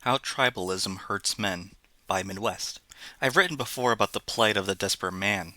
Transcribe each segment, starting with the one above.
How Tribalism Hurts Men by Midwest. I've written before about the plight of the desperate man.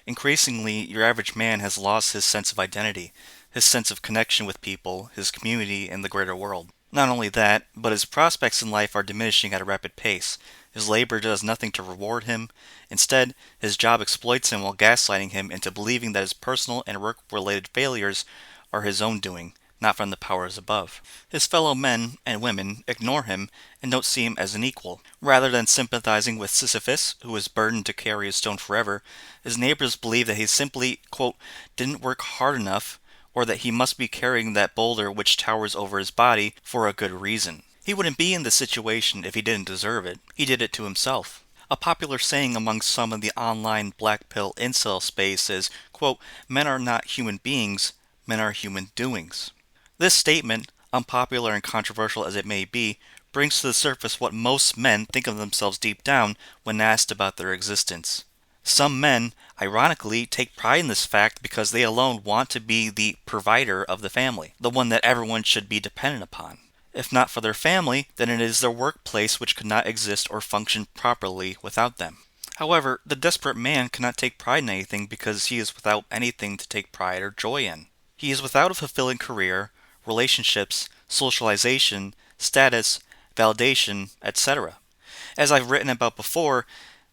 Increasingly, your average man has lost his sense of identity, his sense of connection with people, his community, and the greater world. Not only that, but his prospects in life are diminishing at a rapid pace. His labor does nothing to reward him. Instead, his job exploits him while gaslighting him into believing that his personal and work-related failures are his own doing, not from the powers above. His fellow men and women ignore him and don't see him as an equal. Rather than sympathizing with Sisyphus, who is burdened to carry a stone forever, his neighbors believe that he simply, quote, didn't work hard enough, or that he must be carrying that boulder which towers over his body for a good reason. He wouldn't be in this situation if he didn't deserve it. He did it to himself. A popular saying among some of the online black pill incel space is, quote, men are not human beings, men are human doings. This statement, unpopular and controversial as it may be, brings to the surface what most men think of themselves deep down when asked about their existence. Some men, ironically, take pride in this fact because they alone want to be the provider of the family, the one that everyone should be dependent upon. If not for their family, then it is their workplace which could not exist or function properly without them. However, the desperate man cannot take pride in anything because he is without anything to take pride or joy in. He is without a fulfilling career, relationships, socialization, status, validation, etc. As I've written about before,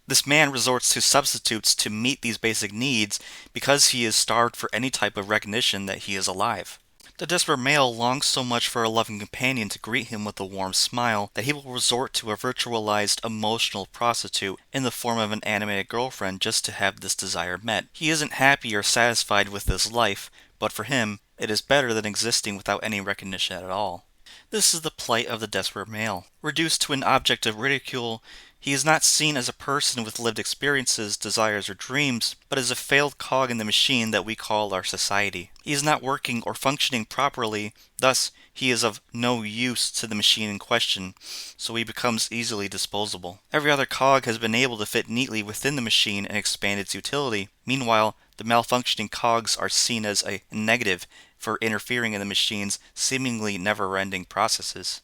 this man resorts to substitutes to meet these basic needs because he is starved for any type of recognition that he is alive. The desperate male longs so much for a loving companion to greet him with a warm smile that he will resort to a virtualized emotional prostitute in the form of an animated girlfriend just to have this desire met. He isn't happy or satisfied with this life, but for him, it is better than existing without any recognition at all. This is the plight of the desperate male. Reduced to an object of ridicule, he is not seen as a person with lived experiences, desires, or dreams, but as a failed cog in the machine that we call our society. He is not working or functioning properly, thus he is of no use to the machine in question, so he becomes easily disposable. Every other cog has been able to fit neatly within the machine and expand its utility. Meanwhile, the malfunctioning cogs are seen as a negative for interfering in the machine's seemingly never-ending processes.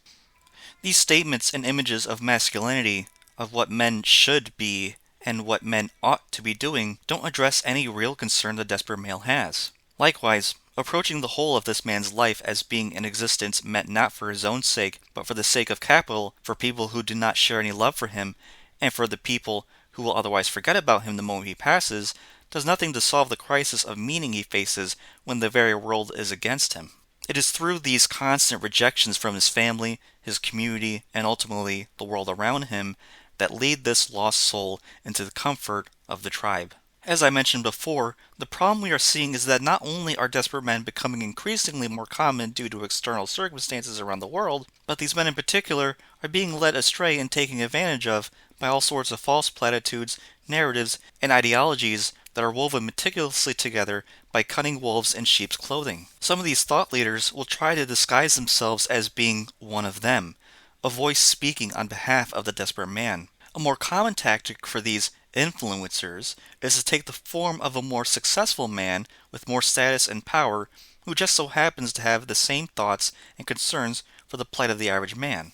These statements and images of masculinity, of what men should be and what men ought to be doing, don't address any real concern the desperate male has. Likewise, approaching the whole of this man's life as being an existence meant not for his own sake, but for the sake of capital, for people who do not share any love for him, and for the people who will otherwise forget about him the moment he passes, does nothing to solve the crisis of meaning he faces when the very world is against him. It is through these constant rejections from his family, his community, and ultimately the world around him that lead this lost soul into the comfort of the tribe. As I mentioned before, the problem we are seeing is that not only are desperate men becoming increasingly more common due to external circumstances around the world, but these men in particular are being led astray and taken advantage of by all sorts of false platitudes, narratives, and ideologies that are woven meticulously together by cunning wolves in sheep's clothing. Some of these thought leaders will try to disguise themselves as being one of them, a voice speaking on behalf of the desperate man. A more common tactic for these influencers is to take the form of a more successful man with more status and power who just so happens to have the same thoughts and concerns for the plight of the average man.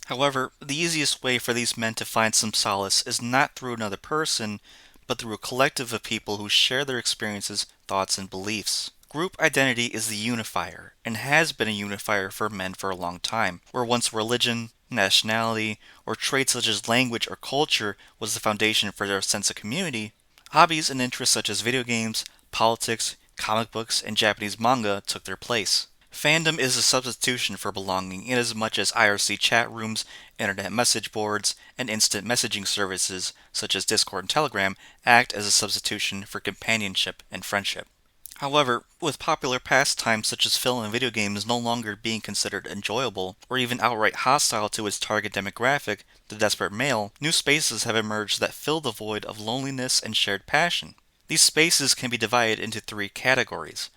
However, the easiest way for these men to find some solace is not through another person, but through a collective of people who share their experiences, thoughts, and beliefs. Group identity is the unifier, and has been a unifier for men for a long time, where once religion, nationality, or traits such as language or culture was the foundation for their sense of community. Hobbies and interests such as video games, politics, comic books, and Japanese manga took their place. Fandom is a substitution for belonging inasmuch as IRC chat rooms, internet message boards, and instant messaging services such as Discord and Telegram act as a substitution for companionship and friendship. However, with popular pastimes such as film and video games no longer being considered enjoyable, or even outright hostile to its target demographic, the desperate male, new spaces have emerged that fill the void of loneliness and shared passion. These spaces can be divided into three categories: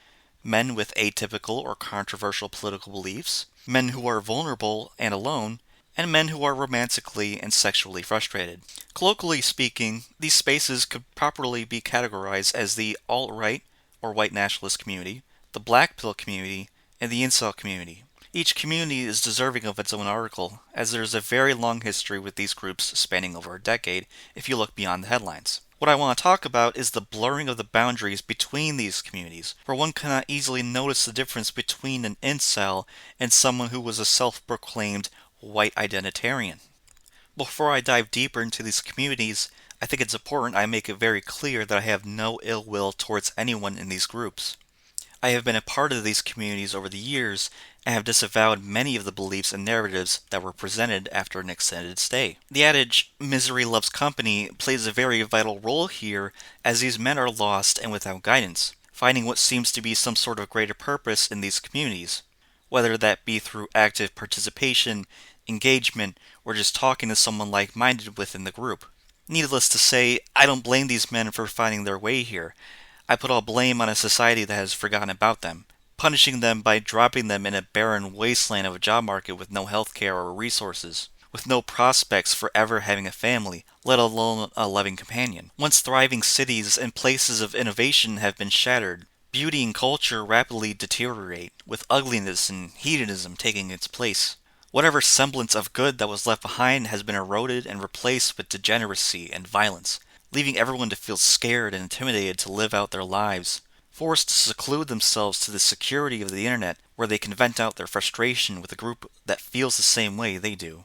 men with atypical or controversial political beliefs, men who are vulnerable and alone, and men who are romantically and sexually frustrated. Colloquially speaking, these spaces could properly be categorized as the alt-right or white nationalist community, the black pill community, and the incel community. Each community is deserving of its own article, as there is a very long history with these groups spanning over a decade if you look beyond the headlines. What I want to talk about is the blurring of the boundaries between these communities, where one cannot easily notice the difference between an incel and someone who was a self-proclaimed white identitarian. Before I dive deeper into these communities, I think it's important I make it very clear that I have no ill will towards anyone in these groups. I have been a part of these communities over the years and have disavowed many of the beliefs and narratives that were presented after an extended stay. The adage, misery loves company, plays a very vital role here as these men are lost and without guidance, finding what seems to be some sort of greater purpose in these communities, whether that be through active participation, engagement, or just talking to someone like-minded within the group. Needless to say, I don't blame these men for finding their way here. I put all blame on a society that has forgotten about them, punishing them by dropping them in a barren wasteland of a job market with no health care or resources, with no prospects for ever having a family, let alone a loving companion. Once thriving cities and places of innovation have been shattered, beauty and culture rapidly deteriorate, with ugliness and hedonism taking its place. Whatever semblance of good that was left behind has been eroded and replaced with degeneracy and violence, leaving everyone to feel scared and intimidated to live out their lives, forced to seclude themselves to the security of the internet where they can vent out their frustration with a group that feels the same way they do.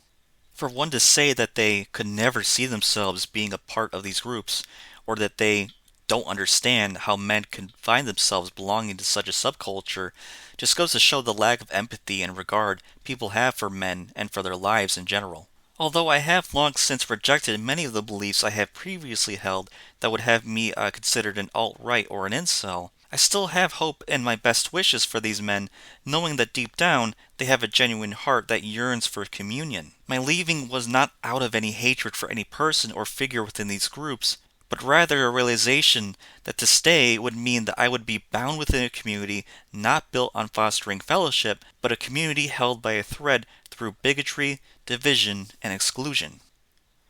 For one to say that they could never see themselves being a part of these groups, or that they don't understand how men can find themselves belonging to such a subculture, just goes to show the lack of empathy and regard people have for men and for their lives in general. Although I have long since rejected many of the beliefs I have previously held that would have me considered an alt-right or an incel, I still have hope and my best wishes for these men, knowing that deep down they have a genuine heart that yearns for communion. My leaving was not out of any hatred for any person or figure within these groups, but rather a realization that to stay would mean that I would be bound within a community not built on fostering fellowship, but a community held by a thread through bigotry, division, and exclusion.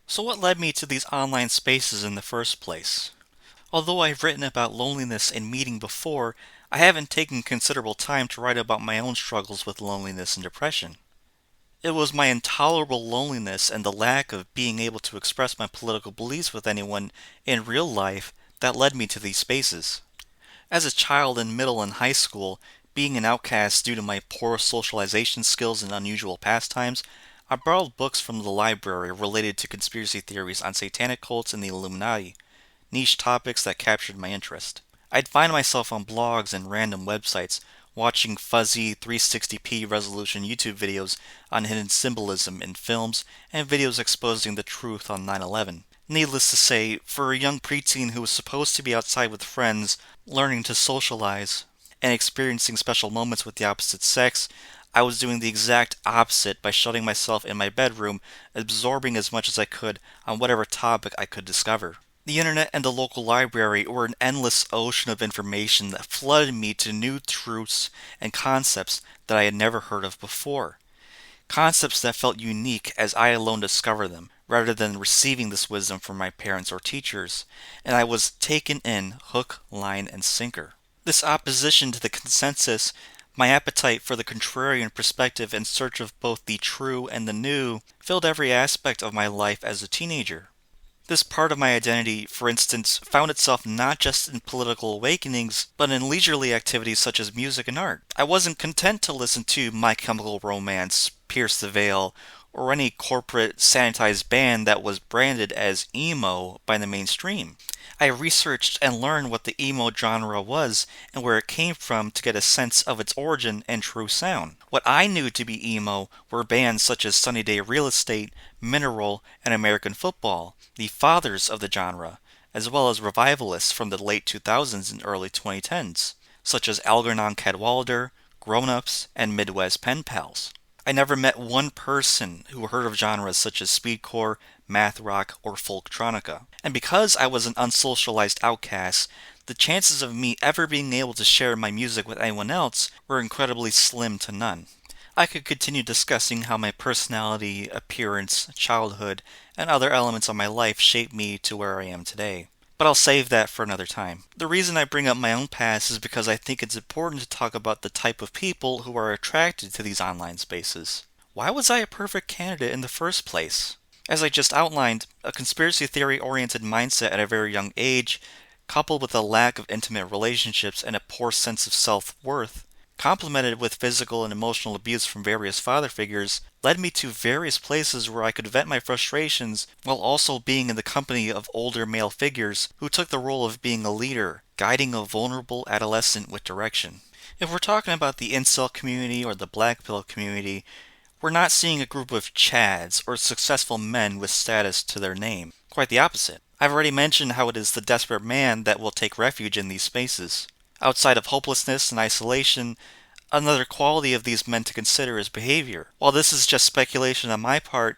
So what led me to these online spaces in the first place? Although I've written about loneliness and meeting before, I haven't taken considerable time to write about my own struggles with loneliness and depression. It was my intolerable loneliness and the lack of being able to express my political beliefs with anyone in real life that led me to these spaces. As a child in middle and high school, being an outcast due to my poor socialization skills and unusual pastimes, I borrowed books from the library related to conspiracy theories on satanic cults and the Illuminati, niche topics that captured my interest. I'd find myself on blogs and random websites, watching fuzzy 360p resolution YouTube videos on hidden symbolism in films and videos exposing the truth on 9/11. Needless to say, for a young preteen who was supposed to be outside with friends, learning to socialize, and experiencing special moments with the opposite sex, I was doing the exact opposite by shutting myself in my bedroom, absorbing as much as I could on whatever topic I could discover. The internet and the local library were an endless ocean of information that flooded me to new truths and concepts that I had never heard of before. Concepts that felt unique as I alone discovered them, rather than receiving this wisdom from my parents or teachers, and I was taken in hook, line, and sinker. This opposition to the consensus, my appetite for the contrarian perspective in search of both the true and the new, filled every aspect of my life as a teenager. This part of my identity, for instance, found itself not just in political awakenings, but in leisurely activities such as music and art. I wasn't content to listen to My Chemical Romance, Pierce the Veil, or any corporate sanitized band that was branded as emo by the mainstream. I researched and learned what the emo genre was and where it came from to get a sense of its origin and true sound. What I knew to be emo were bands such as Sunny Day Real Estate, Mineral, and American Football, the fathers of the genre, as well as revivalists from the late 2000s and early 2010s, such as Algernon Cadwallader, Grown Ups, and Midwest Pen Pals. I never met one person who heard of genres such as speedcore, math rock, or folktronica. And because I was an unsocialized outcast, the chances of me ever being able to share my music with anyone else were incredibly slim to none. I could continue discussing how my personality, appearance, childhood, and other elements of my life shaped me to where I am today. But I'll save that for another time. The reason I bring up my own past is because I think it's important to talk about the type of people who are attracted to these online spaces. Why was I a perfect candidate in the first place? As I just outlined, a conspiracy theory oriented mindset at a very young age, coupled with a lack of intimate relationships and a poor sense of self worth, complemented with physical and emotional abuse from various father figures, led me to various places where I could vent my frustrations while also being in the company of older male figures who took the role of being a leader, guiding a vulnerable adolescent with direction. If we're talking about the incel community or the black pill community, we're not seeing a group of chads or successful men with status to their name. Quite the opposite. I've already mentioned how it is the desperate man that will take refuge in these spaces. Outside of hopelessness and isolation, another quality of these men to consider is behavior. While this is just speculation on my part,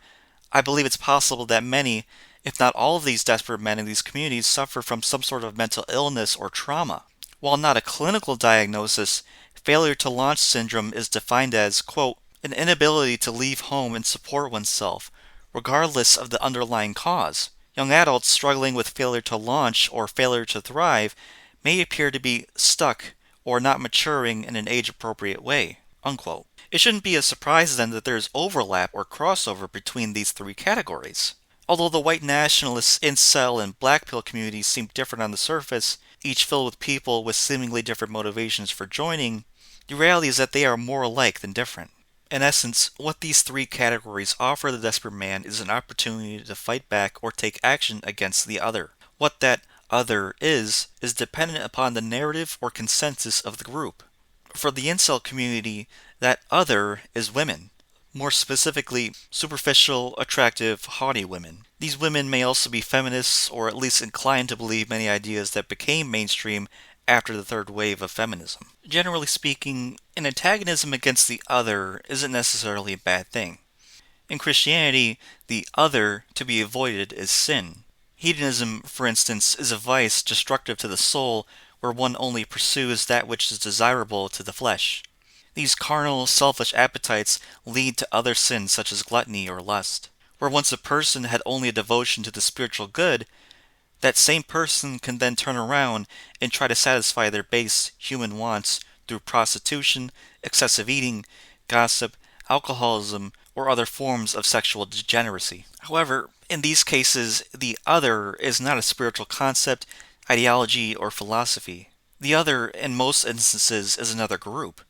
I believe it's possible that many, if not all of these desperate men in these communities suffer from some sort of mental illness or trauma. While not a clinical diagnosis, failure to launch syndrome is defined as, quote, an inability to leave home and support oneself, regardless of the underlying cause. Young adults struggling with failure to launch or failure to thrive may appear to be stuck or not maturing in an age-appropriate way, unquote. It shouldn't be a surprise then that there is overlap or crossover between these three categories. Although the white nationalist, incel, and black pill communities seem different on the surface, each filled with people with seemingly different motivations for joining, the reality is that they are more alike than different. In essence, what these three categories offer the desperate man is an opportunity to fight back or take action against the other. What that other is dependent upon the narrative or consensus of the group. For the incel community, that other is women. More specifically, superficial, attractive, haughty women. These women may also be feminists or at least inclined to believe many ideas that became mainstream after the third wave of feminism. Generally speaking, an antagonism against the other isn't necessarily a bad thing. In Christianity, the other to be avoided is sin. Hedonism, for instance, is a vice destructive to the soul where one only pursues that which is desirable to the flesh. These carnal, selfish appetites lead to other sins such as gluttony or lust. Where once a person had only a devotion to the spiritual good, that same person can then turn around and try to satisfy their base human wants through prostitution, excessive eating, gossip, alcoholism, or other forms of sexual degeneracy. However, in these cases, the other is not a spiritual concept, ideology, or philosophy. The other, in most instances, is another group: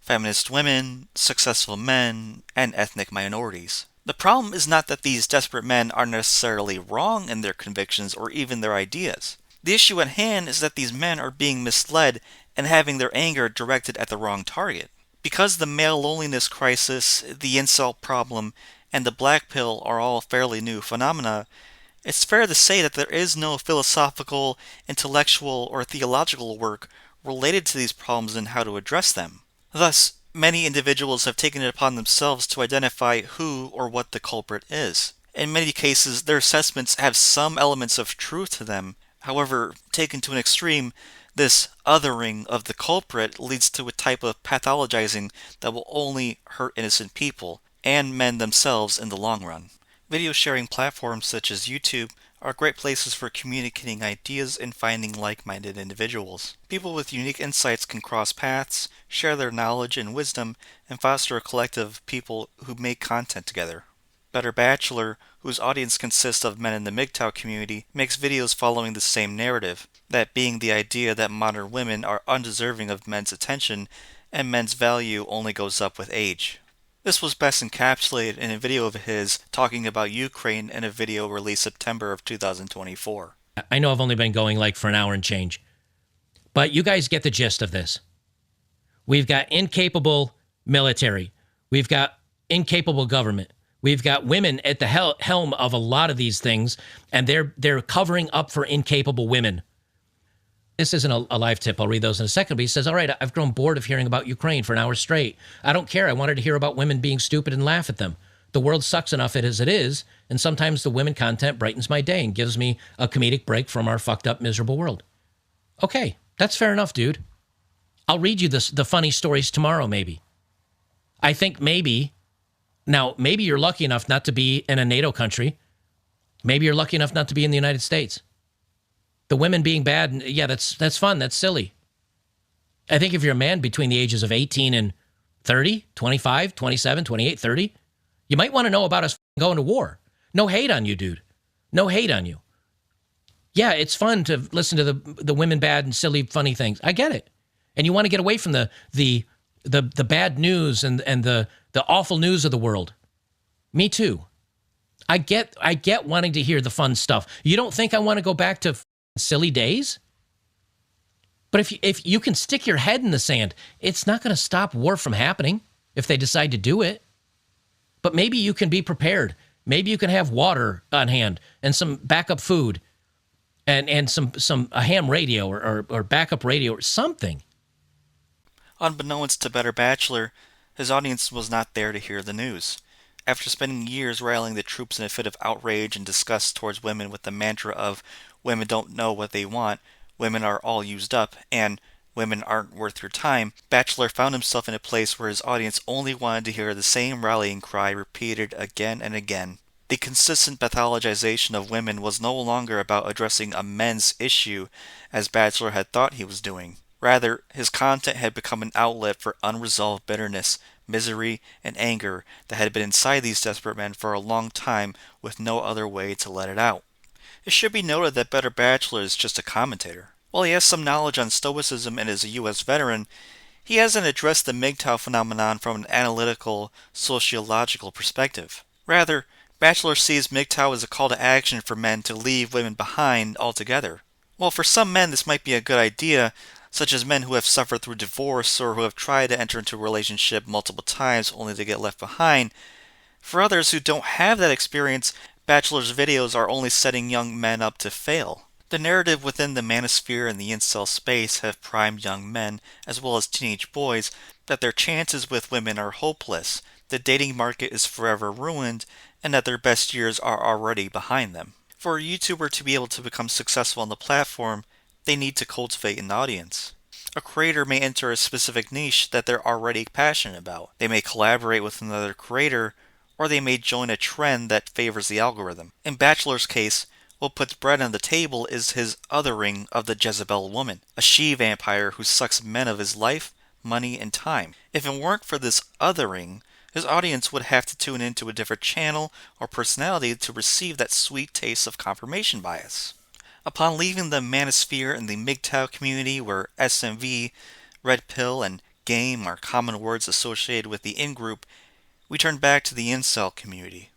feminist women, successful men, and ethnic minorities. The problem is not that these desperate men are necessarily wrong in their convictions or even their ideas. The issue at hand is that these men are being misled and having their anger directed at the wrong target. Because the male loneliness crisis, the incel problem, and the black pill are all fairly new phenomena, it's fair to say that there is no philosophical, intellectual, or theological work related to these problems and how to address them. Thus, many individuals have taken it upon themselves to identify who or what the culprit is. In many cases, their assessments have some elements of truth to them. However, taken to an extreme, this othering of the culprit leads to a type of pathologizing that will only hurt innocent people, and men themselves in the long run. Video sharing platforms such as YouTube are great places for communicating ideas and finding like-minded individuals. People with unique insights can cross paths, share their knowledge and wisdom, and foster a collective of people who make content together. Better Bachelor, whose audience consists of men in the MGTOW community, makes videos following the same narrative, that being the idea that modern women are undeserving of men's attention and men's value only goes up with age. This was best encapsulated in a video of his talking about Ukraine in a video released September of 2024. I know I've only been going like for an hour and change, but you guys get the gist of this. We've got incapable military. We've got incapable government. We've got women at the helm of a lot of these things, and they're covering up for incapable women. This isn't a live tip. I'll read those in a second. But he says, all right, I've grown bored of hearing about Ukraine for an hour straight. I don't care. I wanted to hear about women being stupid and laugh at them. The world sucks enough as it is, and sometimes the women content brightens my day and gives me a comedic break from our fucked up, miserable world. Okay, that's fair enough, dude. I'll read you the funny stories tomorrow, maybe. I think maybe you're lucky enough not to be in a NATO country. Maybe you're lucky enough not to be in the United States. The women being bad, yeah, that's fun. That's silly. I think if you're a man between the ages of 18 and 30, 25, 27, 28, 30, you might want to know about us going to war. No hate on you, dude. No hate on you. Yeah, it's fun to listen to the women bad and silly, funny things. I get it. And you want to get away from the bad news and the awful news of the world. Me too. I get wanting to hear the fun stuff. You don't think I want to go back to silly days? But if you can stick your head in the sand, it's not going to stop war from happening if they decide to do it. But maybe you can be prepared. Maybe you can have water on hand and some backup food and some a ham radio or backup radio or something. Unbeknownst to Better Bachelor, his audience was not there to hear the news. After spending years rallying the troops in a fit of outrage and disgust towards women with the mantra of women don't know what they want, women are all used up, and women aren't worth your time, Bachelor found himself in a place where his audience only wanted to hear the same rallying cry repeated again and again. The consistent pathologization of women was no longer about addressing a men's issue, as Bachelor had thought he was doing. Rather, his content had become an outlet for unresolved bitterness, misery, and anger that had been inside these desperate men for a long time with no other way to let it out. It should be noted that Better Bachelor is just a commentator. While he has some knowledge on Stoicism and is a U.S. veteran, he hasn't addressed the MGTOW phenomenon from an analytical, sociological perspective. Rather, Bachelor sees MGTOW as a call to action for men to leave women behind altogether. While for some men this might be a good idea, such as men who have suffered through divorce or who have tried to enter into a relationship multiple times only to get left behind, for others who don't have that experience, Bachelor's videos are only setting young men up to fail. The narrative within the manosphere and the incel space have primed young men, as well as teenage boys, that their chances with women are hopeless, the dating market is forever ruined, and that their best years are already behind them. For a YouTuber to be able to become successful on the platform, they need to cultivate an audience. A creator may enter a specific niche that they're already passionate about. They may collaborate with another creator, or they may join a trend that favors the algorithm. In Bachelor's case, what puts bread on the table is his othering of the Jezebel woman, a she-vampire who sucks men of his life, money, and time. If it weren't for this othering, his audience would have to tune into a different channel or personality to receive that sweet taste of confirmation bias. Upon leaving the manosphere and the MGTOW community where SMV, red pill, and game are common words associated with the in-group, we turn back to the incel community.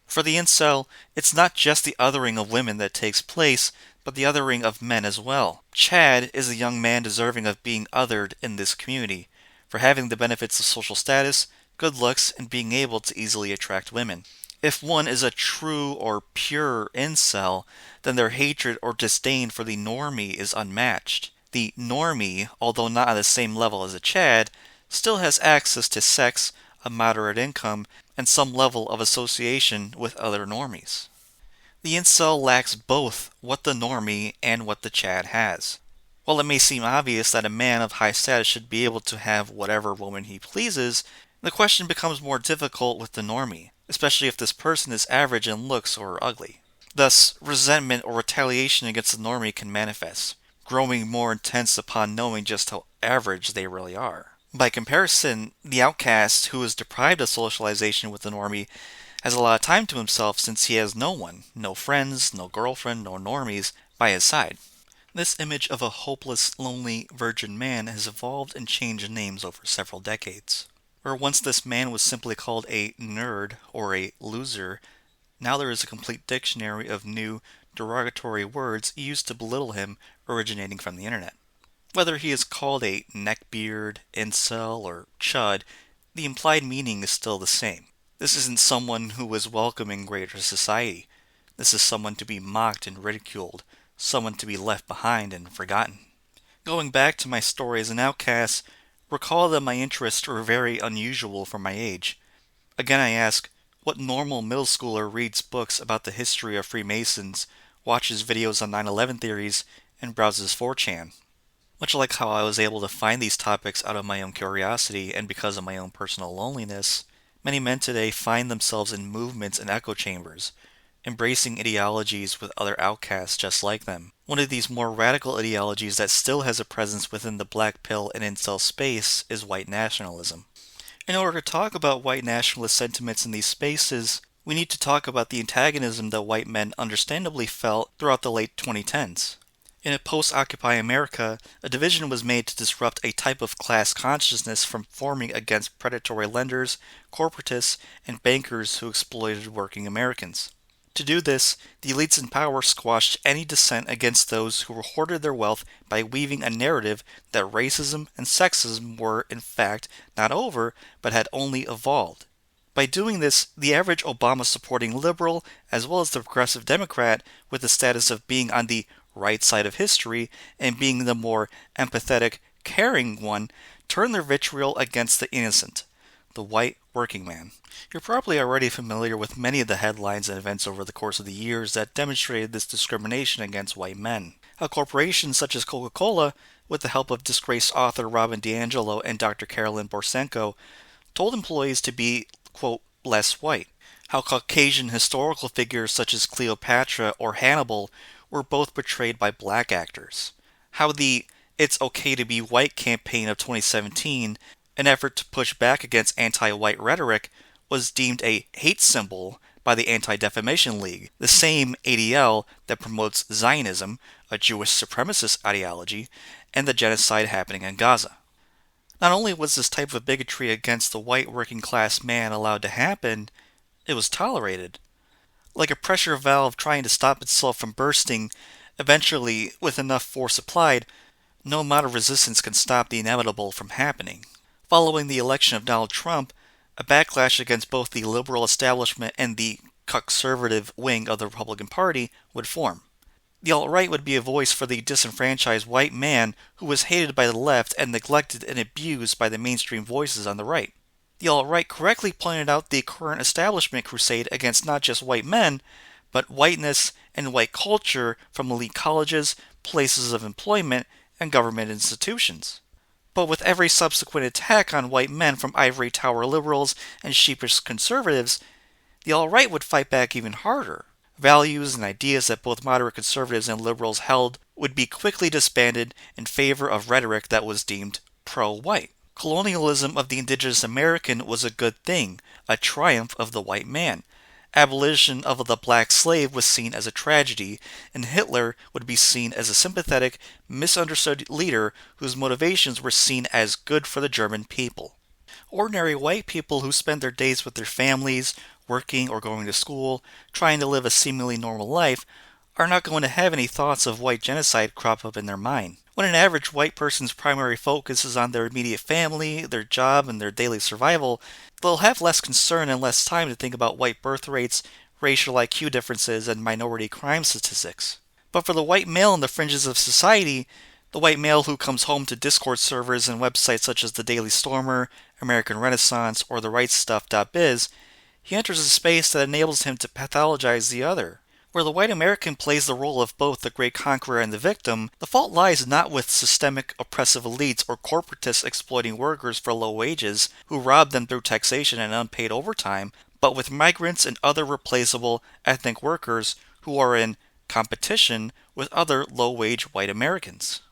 For the incel, it's not just the othering of women that takes place, but the othering of men as well. Chad is a young man deserving of being othered in this community, for having the benefits of social status, good looks, and being able to easily attract women. If one is a true or pure incel, then their hatred or disdain for the normie is unmatched. The normie, although not on the same level as a Chad, still has access to sex, a moderate income, and some level of association with other normies. The incel lacks both what the normie and what the Chad has. While it may seem obvious that a man of high status should be able to have whatever woman he pleases, the question becomes more difficult with the normie, especially if this person is average in looks or ugly. Thus, resentment or retaliation against the normie can manifest, growing more intense upon knowing just how average they really are. By comparison, the outcast, who is deprived of socialization with the normie, has a lot of time to himself since he has no one, no friends, no girlfriend, no normies, by his side. This image of a hopeless, lonely, virgin man has evolved and changed names over several decades. Where once this man was simply called a nerd or a loser, now there is a complete dictionary of new, derogatory words used to belittle him originating from the internet. Whether he is called a neckbeard, incel, or chud, the implied meaning is still the same. This isn't someone who is welcoming greater society. This is someone to be mocked and ridiculed, someone to be left behind and forgotten. Going back to my story as an outcast, recall that my interests were very unusual for my age. Again I ask, what normal middle schooler reads books about the history of Freemasons, watches videos on 9/11 theories, and browses 4chan? Much like how I was able to find these topics out of my own curiosity and because of my own personal loneliness, many men today find themselves in movements and echo chambers, embracing ideologies with other outcasts just like them. One of these more radical ideologies that still has a presence within the black pill and incel space is white nationalism. In order to talk about white nationalist sentiments in these spaces, we need to talk about the antagonism that white men understandably felt throughout the late 2010s. In a post-Occupy America, a division was made to disrupt a type of class consciousness from forming against predatory lenders, corporatists, and bankers who exploited working Americans. To do this, the elites in power squashed any dissent against those who hoarded their wealth by weaving a narrative that racism and sexism were, in fact, not over, but had only evolved. By doing this, the average Obama-supporting liberal, as well as the progressive Democrat, with the status of being on the right side of history and being the more empathetic, caring one, turned their vitriol against the innocent, the white working man. You're probably already familiar with many of the headlines and events over the course of the years that demonstrated this discrimination against white men. How corporations such as Coca-Cola, with the help of disgraced author Robin DiAngelo and Dr. Carolyn Borsenko, told employees to be, quote, less white. How Caucasian historical figures such as Cleopatra or Hannibal were both portrayed by black actors. How the It's Okay to Be White campaign of 2017, an effort to push back against anti-white rhetoric, was deemed a hate symbol by the Anti-Defamation League, the same ADL that promotes Zionism, a Jewish supremacist ideology, and the genocide happening in Gaza. Not only was this type of bigotry against the white working class man allowed to happen, it was tolerated. Like a pressure valve trying to stop itself from bursting, eventually, with enough force applied, no amount of resistance can stop the inevitable from happening. Following the election of Donald Trump, a backlash against both the liberal establishment and the conservative wing of the Republican Party would form. The alt-right would be a voice for the disenfranchised white man who was hated by the left and neglected and abused by the mainstream voices on the right. The alt-right correctly pointed out the current establishment crusade against not just white men, but whiteness and white culture from elite colleges, places of employment, and government institutions. But with every subsequent attack on white men from ivory tower liberals and sheepish conservatives, the alt-right would fight back even harder. Values and ideas that both moderate conservatives and liberals held would be quickly disbanded in favor of rhetoric that was deemed pro-white. Colonialism of the indigenous American was a good thing, a triumph of the white man. Abolition of the black slave was seen as a tragedy, and Hitler would be seen as a sympathetic, misunderstood leader whose motivations were seen as good for the German people. Ordinary white people who spend their days with their families, working or going to school, trying to live a seemingly normal life, are not going to have any thoughts of white genocide crop up in their mind. When an average white person's primary focus is on their immediate family, their job, and their daily survival, they'll have less concern and less time to think about white birth rates, racial IQ differences, and minority crime statistics. But for the white male on the fringes of society, the white male who comes home to Discord servers and websites such as the Daily Stormer, American Renaissance, or the RightStuff.biz, he enters a space that enables him to pathologize the other. Where the white American plays the role of both the great conqueror and the victim, the fault lies not with systemic oppressive elites or corporatists exploiting workers for low wages who rob them through taxation and unpaid overtime, but with migrants and other replaceable ethnic workers who are in competition with other low-wage white Americans.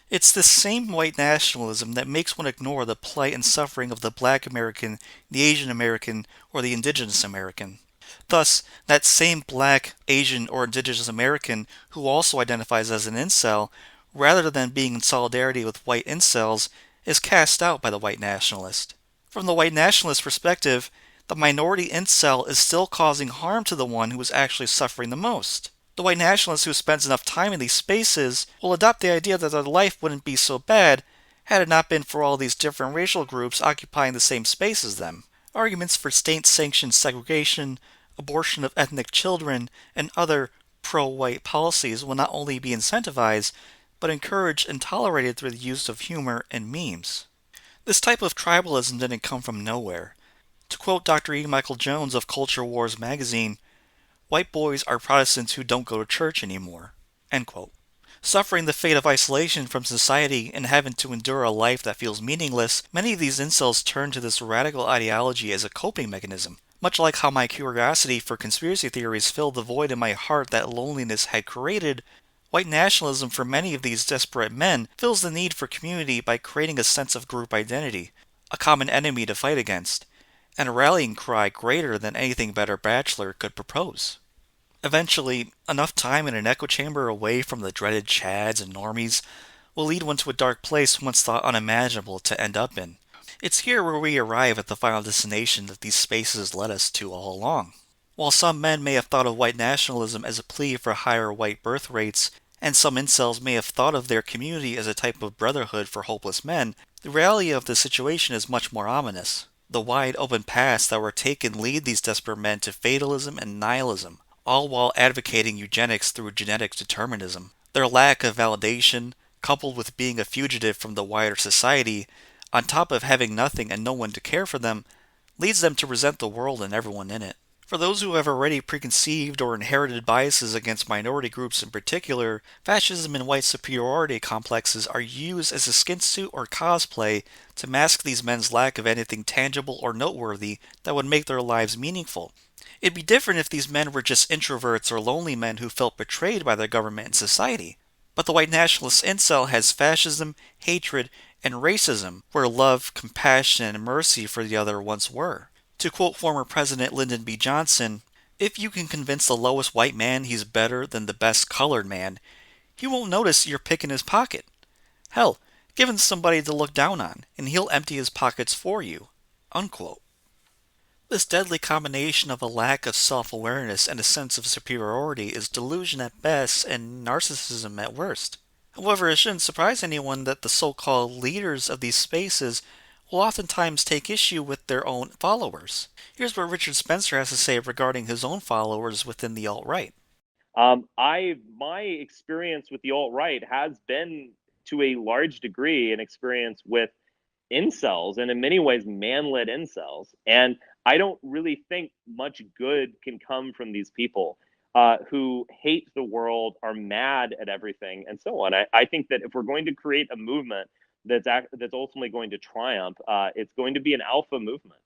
It's this same white nationalism that makes one ignore the plight and suffering of the black American, the Asian American, or the indigenous American. Thus, that same black, Asian, or indigenous American who also identifies as an incel, rather than being in solidarity with white incels, is cast out by the white nationalist. From the white nationalist perspective, the minority incel is still causing harm to the one who is actually suffering the most. The white nationalist who spends enough time in these spaces will adopt the idea that their life wouldn't be so bad had it not been for all these different racial groups occupying the same space as them. Arguments for state-sanctioned segregation, abortion of ethnic children, and other pro-white policies will not only be incentivized, but encouraged and tolerated through the use of humor and memes. This type of tribalism didn't come from nowhere. To quote Dr. E. Michael Jones of Culture Wars magazine, "White boys are Protestants who don't go to church anymore." End quote. Suffering the fate of isolation from society and having to endure a life that feels meaningless, many of these incels turn to this radical ideology as a coping mechanism. Much like how my curiosity for conspiracy theories filled the void in my heart that loneliness had created, white nationalism for many of these desperate men fills the need for community by creating a sense of group identity, a common enemy to fight against, and a rallying cry greater than anything Better Bachelor could propose. Eventually, enough time in an echo chamber away from the dreaded Chads and Normies will lead one to a dark place once thought unimaginable to end up in. It's here where we arrive at the final destination that these spaces led us to all along. While some men may have thought of white nationalism as a plea for higher white birth rates, and some incels may have thought of their community as a type of brotherhood for hopeless men, the reality of the situation is much more ominous. The wide open paths that were taken lead these desperate men to fatalism and nihilism, all while advocating eugenics through genetic determinism. Their lack of validation, coupled with being a fugitive from the wider society, on top of having nothing and no one to care for them, leads them to resent the world and everyone in it. For those who have already preconceived or inherited biases against minority groups in particular, fascism and white superiority complexes are used as a skin suit or cosplay to mask these men's lack of anything tangible or noteworthy that would make their lives meaningful. It'd be different if these men were just introverts or lonely men who felt betrayed by their government and society. But the white nationalist incel has fascism, hatred, and racism, where love, compassion, and mercy for the other once were. To quote former President Lyndon B. Johnson, if you can convince the lowest white man he's better than the best colored man, he won't notice you're picking his pocket. Hell, give him somebody to look down on, and he'll empty his pockets for you. Unquote. This deadly combination of a lack of self-awareness and a sense of superiority is delusion at best and narcissism at worst. However, it shouldn't surprise anyone that the so-called leaders of these spaces will oftentimes take issue with their own followers. Here's what Richard Spencer has to say regarding his own followers within the alt-right. My experience with the alt-right has been to a large degree an experience with incels, and in many ways man-led incels. And I don't really think much good can come from these people who hate the world, are mad at everything, and so on. I think that if we're going to create a movement that's ultimately going to triumph, it's going to be an alpha movement.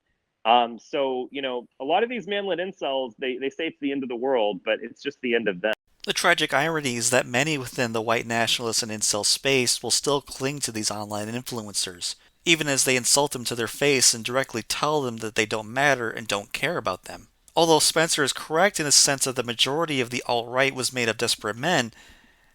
So a lot of these man-led incels, they say it's the end of the world, but it's just the end of them. The tragic irony is that many within the white nationalist and incel space will still cling to these online influencers, even as they insult them to their face and directly tell them that they don't matter and don't care about them. Although Spencer is correct in the sense that the majority of the alt-right was made of desperate men,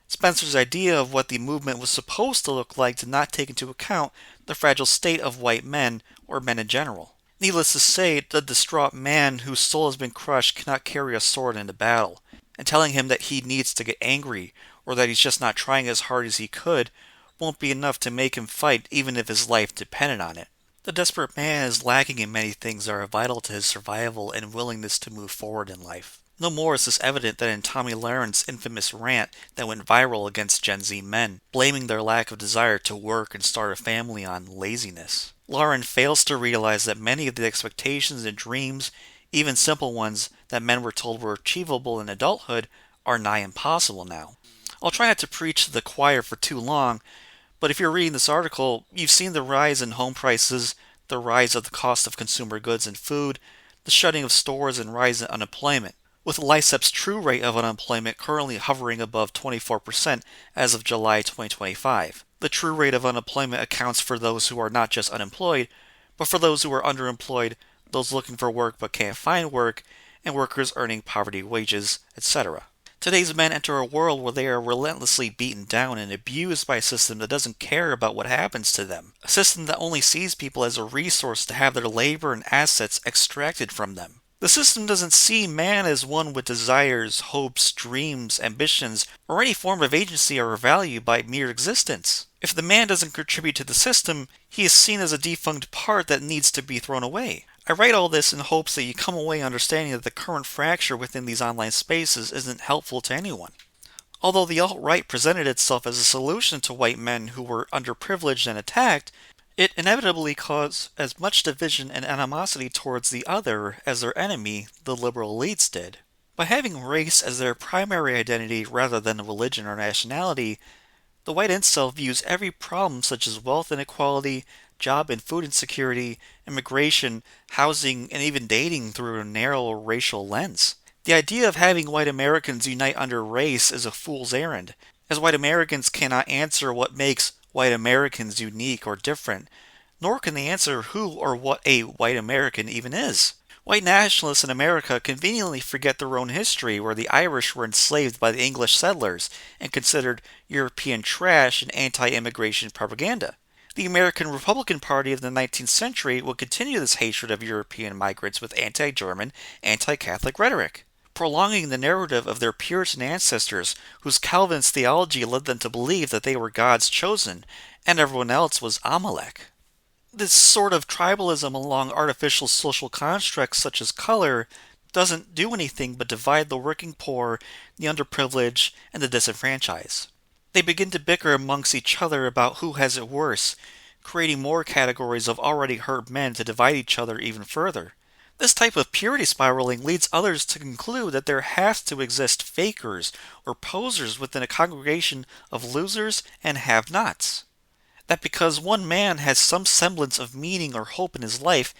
Spencer's idea of what the movement was supposed to look like did not take into account the fragile state of white men, or men in general. Needless to say, the distraught man whose soul has been crushed cannot carry a sword into battle, and telling him that he needs to get angry, or that he's just not trying as hard as he could, won't be enough to make him fight even if his life depended on it. The desperate man is lacking in many things that are vital to his survival and willingness to move forward in life. No more is this evident than in Tommy Lahren infamous rant that went viral against Gen Z men, blaming their lack of desire to work and start a family on laziness. Lahren fails to realize that many of the expectations and dreams, even simple ones, that men were told were achievable in adulthood are nigh impossible now. I'll try not to preach to the choir for too long, but if you're reading this article, you've seen the rise in home prices, the rise of the cost of consumer goods and food, the shutting of stores, and rise in unemployment, with LICEP's true rate of unemployment currently hovering above 24% as of July 2025. The true rate of unemployment accounts for those who are not just unemployed, but for those who are underemployed, those looking for work but can't find work, and workers earning poverty wages, etc. Today's men enter a world where they are relentlessly beaten down and abused by a system that doesn't care about what happens to them. A system that only sees people as a resource to have their labor and assets extracted from them. The system doesn't see man as one with desires, hopes, dreams, ambitions, or any form of agency or value by mere existence. If the man doesn't contribute to the system, he is seen as a defunct part that needs to be thrown away. I write all this in hopes that you come away understanding that the current fracture within these online spaces isn't helpful to anyone. Although the alt-right presented itself as a solution to white men who were underprivileged and attacked, it inevitably caused as much division and animosity towards the other as their enemy, the liberal elites, did. By having race as their primary identity rather than religion or nationality, the white incel views every problem such as wealth inequality, job and food insecurity, immigration, housing, and even dating through a narrow racial lens. The idea of having white Americans unite under race is a fool's errand, as white Americans cannot answer what makes white Americans unique or different, nor can they answer who or what a white American even is. White nationalists in America conveniently forget their own history, where the Irish were enslaved by the English settlers and considered European trash and anti-immigration propaganda. The American Republican Party of the 19th century would continue this hatred of European migrants with anti-German, anti-Catholic rhetoric, prolonging the narrative of their Puritan ancestors, whose Calvinist theology led them to believe that they were God's chosen and everyone else was Amalek. This sort of tribalism along artificial social constructs such as color doesn't do anything but divide the working poor, the underprivileged, and the disenfranchised. They begin to bicker amongst each other about who has it worse, creating more categories of already hurt men to divide each other even further. This type of purity spiraling leads others to conclude that there has to exist fakers or posers within a congregation of losers and have-nots. That because one man has some semblance of meaning or hope in his life,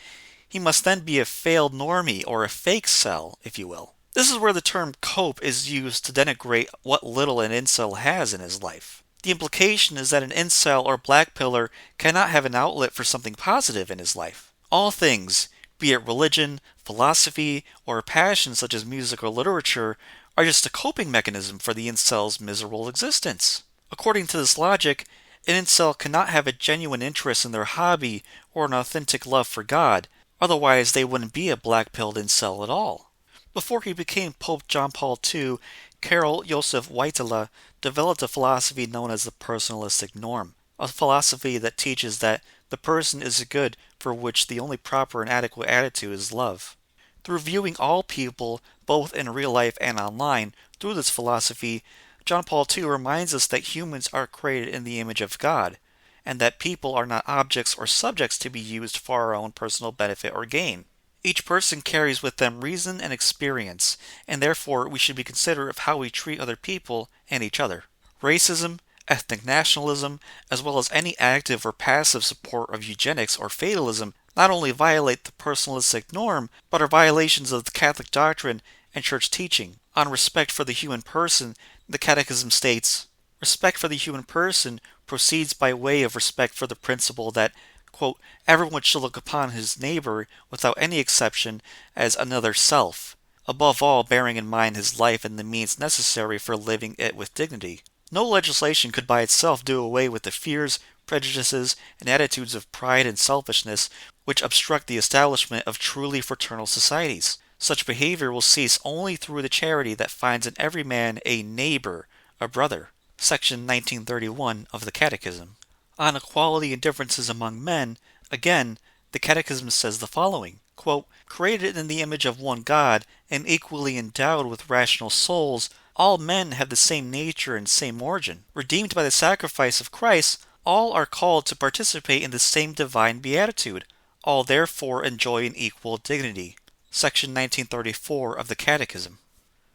he must then be a failed normie or a fake cell, if you will. This is where the term cope is used to denigrate what little an incel has in his life. The implication is that an incel or black pillar cannot have an outlet for something positive in his life. All things, be it religion, philosophy, or a passion such as music or literature, are just a coping mechanism for the incel's miserable existence. According to this logic, an incel cannot have a genuine interest in their hobby or an authentic love for God, otherwise they wouldn't be a black-pilled incel at all. Before he became Pope John Paul II, Karol Joseph Wojtyla developed a philosophy known as the personalistic norm, a philosophy that teaches that the person is a good for which the only proper and adequate attitude is love. Through viewing all people, both in real life and online, through this philosophy, John Paul II reminds us that humans are created in the image of God, and that people are not objects or subjects to be used for our own personal benefit or gain. Each person carries with them reason and experience, and therefore we should be considerate of how we treat other people and each other. Racism, ethnic nationalism, as well as any active or passive support of eugenics or fatalism not only violate the personalistic norm, but are violations of the Catholic doctrine and church teaching. On respect for the human person, the Catechism states, "Respect for the human person proceeds by way of respect for the principle that, quote, everyone should look upon his neighbor, without any exception, as another self, above all bearing in mind his life and the means necessary for living it with dignity." No legislation could by itself do away with the fears, prejudices, and attitudes of pride and selfishness which obstruct the establishment of truly fraternal societies. Such behavior will cease only through the charity that finds in every man a neighbor, a brother. Section 1931 of the Catechism. On equality and differences among men, again, the Catechism says the following, quote, created in the image of one God and equally endowed with rational souls, all men have the same nature and same origin. Redeemed by the sacrifice of Christ, all are called to participate in the same divine beatitude. All therefore enjoy an equal dignity. Section 1934 of the Catechism.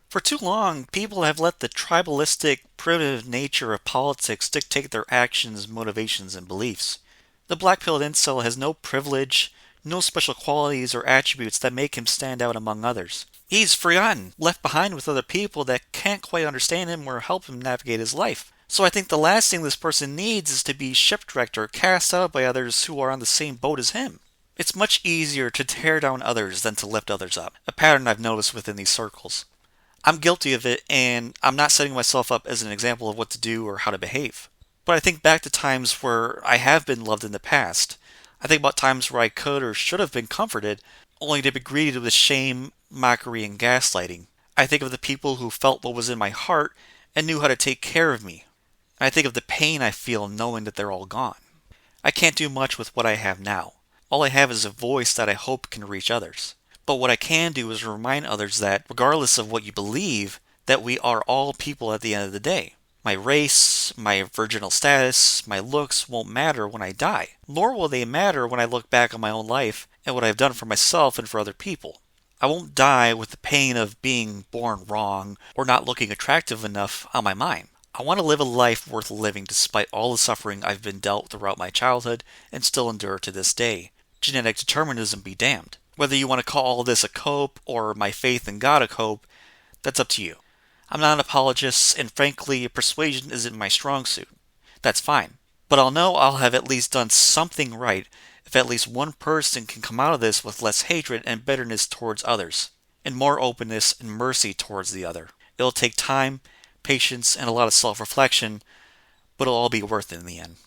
For too long, people have let the tribalistic, primitive nature of politics dictate their actions, motivations, and beliefs. The black-pilled incel has no privilege, no special qualities or attributes that make him stand out among others. He's forgotten, left behind with other people that can't quite understand him or help him navigate his life. So I think the last thing this person needs is to be shipwrecked or cast out by others who are on the same boat as him. It's much easier to tear down others than to lift others up, a pattern I've noticed within these circles. I'm guilty of it, and I'm not setting myself up as an example of what to do or how to behave. But I think back to times where I have been loved in the past. I think about times where I could or should have been comforted, only to be greeted with shame, mockery, and gaslighting. I think of the people who felt what was in my heart and knew how to take care of me. And I think of the pain I feel knowing that they're all gone. I can't do much with what I have now. All I have is a voice that I hope can reach others. But what I can do is remind others that, regardless of what you believe, that we are all people at the end of the day. My race, my virginal status, my looks won't matter when I die, nor will they matter when I look back on my own life and what I've done for myself and for other people. I won't die with the pain of being born wrong or not looking attractive enough on my mind. I want to live a life worth living despite all the suffering I've been dealt throughout my childhood and still endure to this day. Genetic determinism be damned. Whether you want to call all this a cope or my faith in God a cope, that's up to you. I'm not an apologist, and frankly, persuasion isn't my strong suit. That's fine. But I'll know I'll have at least done something right if at least one person can come out of this with less hatred and bitterness towards others, and more openness and mercy towards the other. It'll take time, patience, and a lot of self reflection, but it'll all be worth it in the end.